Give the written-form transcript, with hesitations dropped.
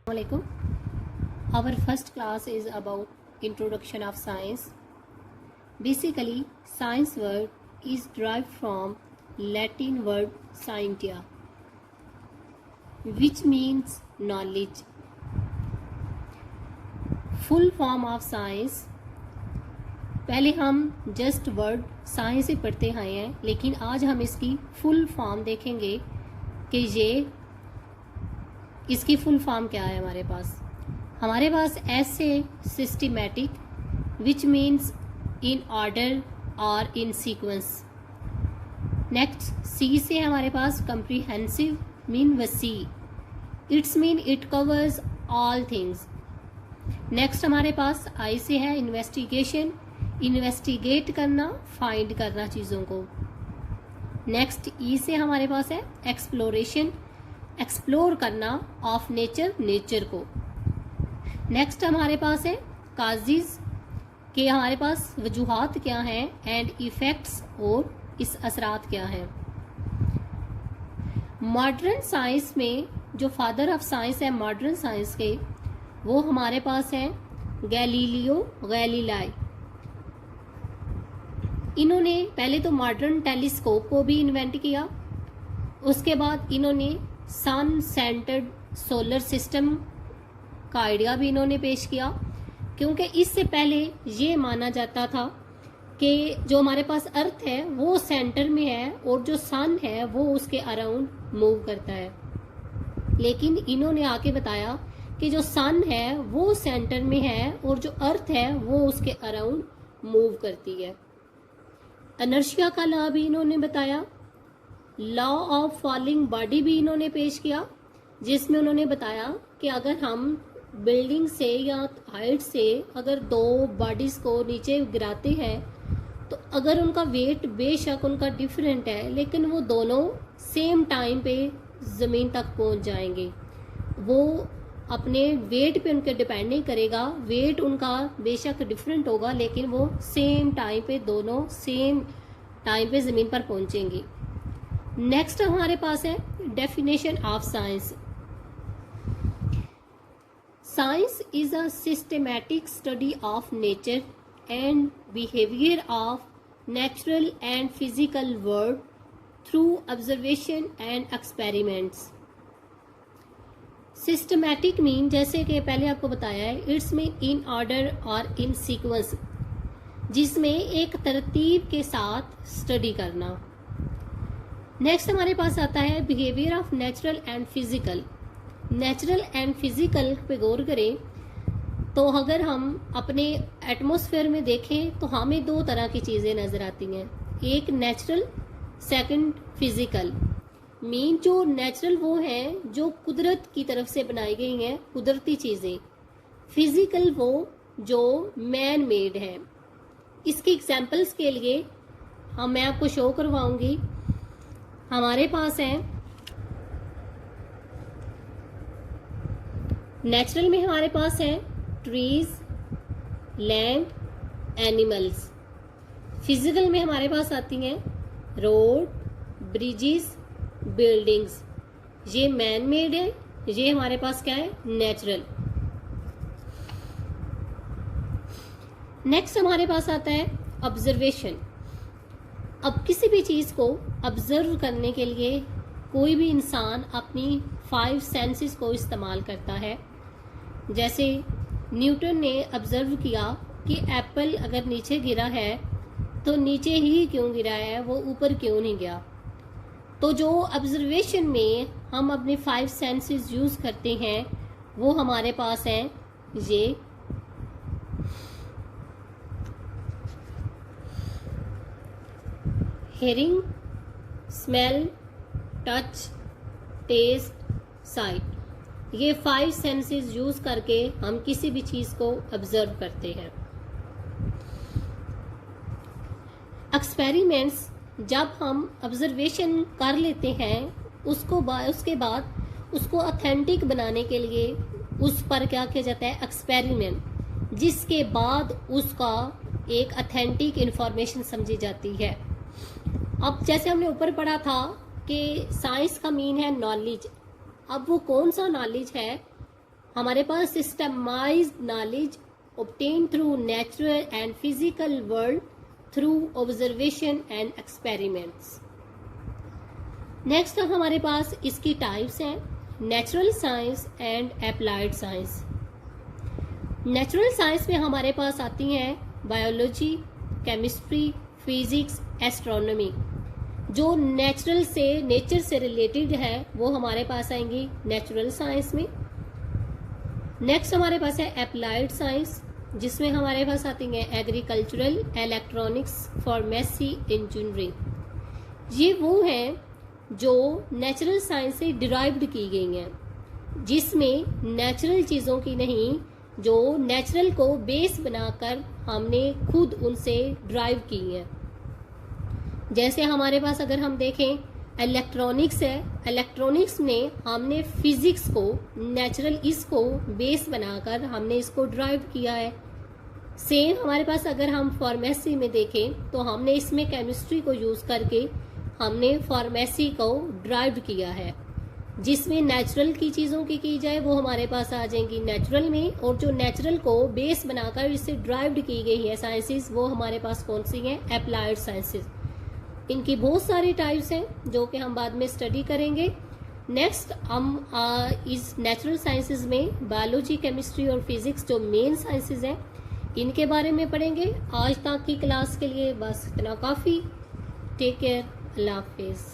Assalamualaikum. Our first class is about introduction of science. Basically, science word is derived from Latin word scientia, which means knowledge. Full form of science. पहले हम just word science ही पढ़ते आए हैं, लेकिन आज हम इसकी full form देखेंगे कि ये इसकी फुल फॉर्म क्या है। हमारे पास ऐसे systematic which means in order और इन सीक्वेंस। नेक्स्ट सी से हमारे पास कंप्रीहेंसिव मीन वसी, it's mean it covers all things. Next हमारे पास आई से है इन्वेस्टिगेशन, इन्वेस्टिगेट करना, फाइंड करना चीज़ों को। नेक्स्ट ई से हमारे पास है एक्सप्लोरेशन, एक्सप्लोर करना ऑफ नेचर, नेचर को। नेक्स्ट हमारे पास है काजिज के हमारे पास वजूहात क्या हैं, एंड इफेक्ट्स और इस असरात क्या हैं। मॉडर्न साइंस में जो फादर ऑफ साइंस है मॉडर्न साइंस के, वो हमारे पास हैं गैलीलियो गैलीलाई। इन्होंने पहले तो मॉडर्न टेलीस्कोप को भी इन्वेंट किया, उसके बाद इन्होंने सन सेंटर्ड सोलर सिस्टम का आइडिया भी इन्होंने पेश किया, क्योंकि इससे पहले ये माना जाता था कि जो हमारे पास अर्थ है वो सेंटर में है और जो सन है वो उसके अराउंड मूव करता है। लेकिन इन्होंने आके बताया कि जो सन है वो सेंटर में है और जो अर्थ है वो उसके अराउंड मूव करती है। इनर्शिया का लॉ भी इन्होंने बताया। लॉ ऑफ फॉलिंग बॉडी भी इन्होंने पेश किया, जिसमें उन्होंने बताया कि अगर हम बिल्डिंग से या हाइट से अगर दो बॉडीज को नीचे गिराते हैं तो अगर उनका वेट बेशक उनका डिफरेंट है, लेकिन वो दोनों सेम टाइम पे ज़मीन तक पहुंच जाएंगे। वो अपने वेट पे उनके डिपेंड नहीं करेगा, वेट उनका बेशक डिफरेंट होगा लेकिन वो सेम टाइम पे दोनों सेम टाइम पे ज़मीन पर पहुंचेंगे। नेक्स्ट हमारे पास है definition of science. Science is a systematic study of nature and behaviour of natural and physical world through observation and experiments. Systematic mean, जैसे कि पहले आपको बताया है, इट्स मीन इन ऑर्डर और इन सीक्वेंस, जिसमें एक तरतीब के साथ स्टडी करना। नेक्स्ट हमारे पास आता है behaviour of natural and physical. Natural and physical पे गौर करें तो अगर हम अपने एटमॉस्फेयर में देखें तो हमें दो तरह की चीज़ें नज़र आती हैं, एक नेचुरल, सेकंड फिजिकल। मीन जो नेचुरल वो हैं जो कुदरत की तरफ से बनाई गई हैं, कुदरती चीज़ें। फिजिकल वो जो मैन मेड है। इसके एग्जाम्पल्स के लिए मैं आपको शो करवाऊंगी। हमारे पास है नेचुरल में हमारे पास है ट्रीज, लैंड, एनिमल्स। फिजिकल में हमारे पास आती हैं रोड, ब्रिजेस, बिल्डिंग्स। ये मैन मेड है, ये हमारे पास क्या है, नेचुरल। नेक्स्ट हमारे पास आता है ऑब्जर्वेशन। अब किसी भी चीज़ को ऑब्जर्व करने के लिए कोई भी इंसान अपनी 5 सेंसेस को इस्तेमाल करता है। जैसे न्यूटन ने ऑब्जर्व किया कि एप्पल अगर नीचे गिरा है तो नीचे ही क्यों गिरा है, वो ऊपर क्यों नहीं गया। तो जो ऑब्जर्वेशन में हम अपने 5 सेंसेस यूज़ करते हैं वो हमारे पास हैं ये hearing, smell, touch, taste, sight. ये 5 सेंसेस यूज करके हम किसी भी चीज को ऑब्जर्व करते हैं। एक्सपेरिमेंट्स, जब हम ऑब्जर्वेशन कर लेते हैं उसके बाद उसको ऑथेंटिक बनाने के लिए उस पर क्या किया जाता है, एक्सपेरिमेंट, जिसके बाद उसका एक ऑथेंटिक इंफॉर्मेशन समझी जाती है। अब जैसे हमने ऊपर पढ़ा था कि साइंस का मीन है नॉलेज। अब वो कौन सा नॉलेज है, हमारे पास systemised knowledge obtained through natural and physical world through observation and experiments. Next हमारे पास इसकी टाइप्स हैं natural science and applied science. Natural science में हमारे पास आती हैं बायोलॉजी, केमिस्ट्री, फिजिक्स, एस्ट्रोनॉमी। जो नेचुरल से नेचर से रिलेटेड है वो हमारे पास आएंगी नेचुरल साइंस में। नेक्स्ट हमारे पास है अप्लाइड साइंस, जिसमें हमारे पास आती हैं एग्रीकल्चरल, इलेक्ट्रॉनिक्स, फार्मेसी, इंजीनियरिंग। ये वो हैं जो नेचुरल साइंस से डिराइव्ड की गई हैं, जिसमें नेचुरल चीज़ों की नहीं, जो नेचुरल को बेस बनाकर हमने खुद उनसे ड्राइव की हैं। जैसे हमारे पास अगर हम देखें इलेक्ट्रॉनिक्स है, इलेक्ट्रॉनिक्स में हमने फिजिक्स को नेचुरल इसको बेस बनाकर हमने इसको ड्राइव किया है। सेम हमारे पास अगर हम फार्मेसी में देखें तो हमने इसमें केमिस्ट्री को यूज करके हमने फार्मेसी को ड्राइव किया है। जिसमें नेचुरल की चीज़ों की जाए वो हमारे पास आ जाएंगी नेचुरल में, और जो नेचुरल को बेस बनाकर इससे ड्राइव्ड की गई है साइंसेस वो हमारे पास कौन सी हैं, अप्लाइड साइंसेस। इनकी बहुत सारी टाइप्स हैं जो कि हम बाद में स्टडी करेंगे। नेक्स्ट हम इस नेचुरल साइंसेज में बायोलॉजी, केमिस्ट्री और फिजिक्स जो मेन साइंसेज हैं इनके बारे में पढ़ेंगे। आज तक की क्लास के लिए बस इतना काफ़ी। टेक केयर, अल्लाह हाफिज़।